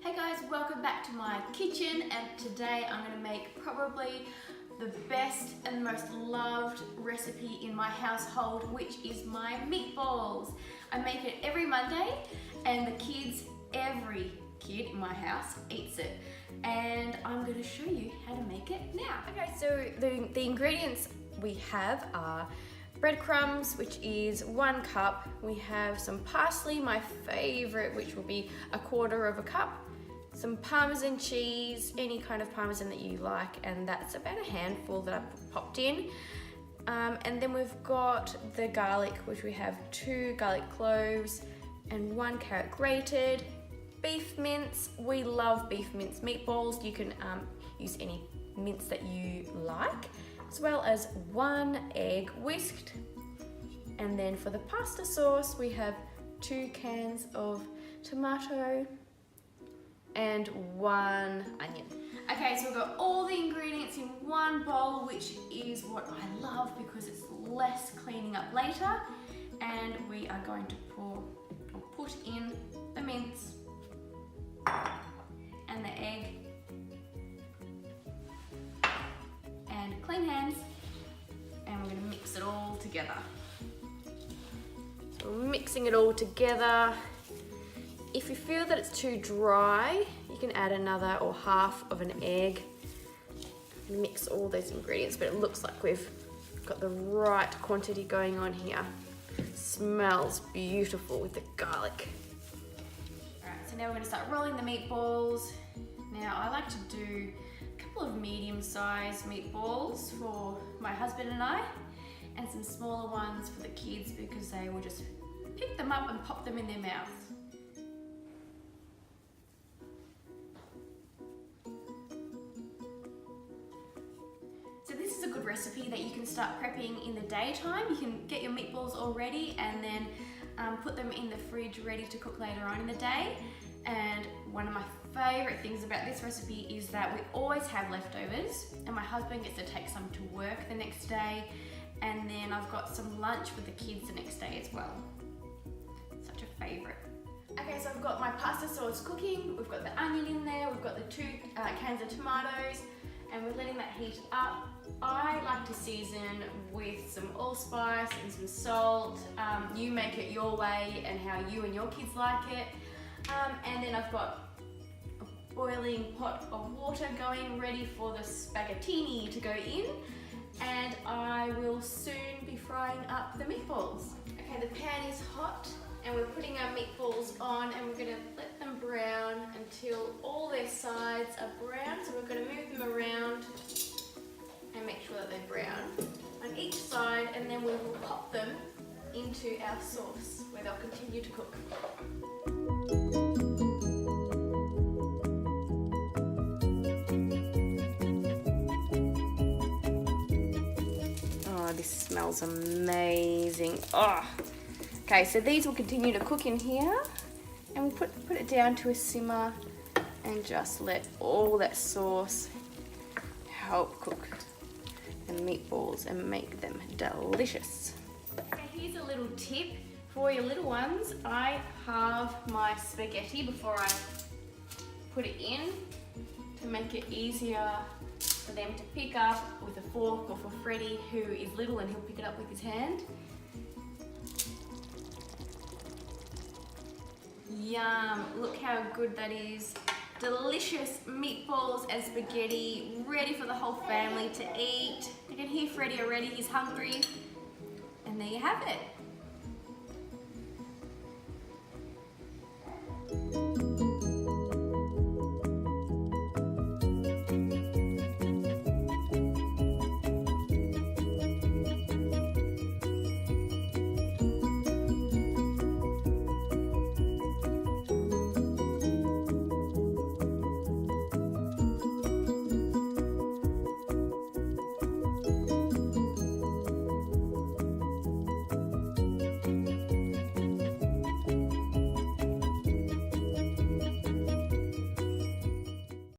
Hey guys, welcome back to my kitchen, and today I'm going to make probably the best and most loved recipe in my household, which is my meatballs. I make it every Monday and every kid in my house eats it, and I'm going to show you how to make it now. Okay, so the ingredients we have are breadcrumbs, which is 1 cup. We have some parsley, my favorite, which will be 1/4 cup. Some Parmesan cheese, any kind of Parmesan that you like, and that's about a handful that I popped in. And then we've got the garlic, which we have 2 garlic cloves and 1 carrot grated. Beef mince, we love beef mince meatballs. You can use any mince that you like, as well as 1 egg whisked. And then for the pasta sauce, we have 2 cans of tomato and 1 onion. Okay, so we've got all the ingredients in one bowl, which is what I love because it's less cleaning up later. And we are going to put in the mince and the egg and clean hands, and we're going to mix it all together. So we're mixing it all together. If you feel that it's too dry, you can add another or half of an egg. Mix all those ingredients, but it looks like we've got the right quantity going on here. Smells beautiful with the garlic. Alright, so now we're going to start rolling the meatballs. Now I like to do a couple of medium-sized meatballs for my husband and I, and some smaller ones for the kids because they will just pick them up and pop them in their mouths. So this is a good recipe that you can start prepping in the daytime. You can get your meatballs all ready and then put them in the fridge ready to cook later on in the day. And one of my favourite things about this recipe is that we always have leftovers, and my husband gets to take some to work the next day, and then I've got some lunch for the kids the next day as well. Such a favourite. Okay, so I've got my pasta sauce cooking, we've got the onion in there, we've got the 2 cans of tomatoes, and we're letting that heat up. I like to season with some allspice and some salt. You make it your way and how you and your kids like it. And then I've got a boiling pot of water going, ready for the spaghettini to go in. And I will soon be frying up the meatballs. Okay, the pan is hot and we're putting our meatballs on, and we're gonna let them brown until all their sides are brown. So we're gonna move them around and make sure that they're brown on each side, and then we will pop them into our sauce where they'll continue to cook. Oh, this smells amazing. Oh. Okay, so these will continue to cook in here, and we put it down to a simmer and just let all that sauce help cook the meatballs and make them delicious. Okay, here's a little tip for your little ones. I halve my spaghetti before I put it in to make it easier for them to pick up with a fork, or for Freddie, who is little and he'll pick it up with his hand. Yum, look how good that is. Delicious meatballs and spaghetti, ready for the whole family to eat. I can hear Freddie already, he's hungry. And there you have it.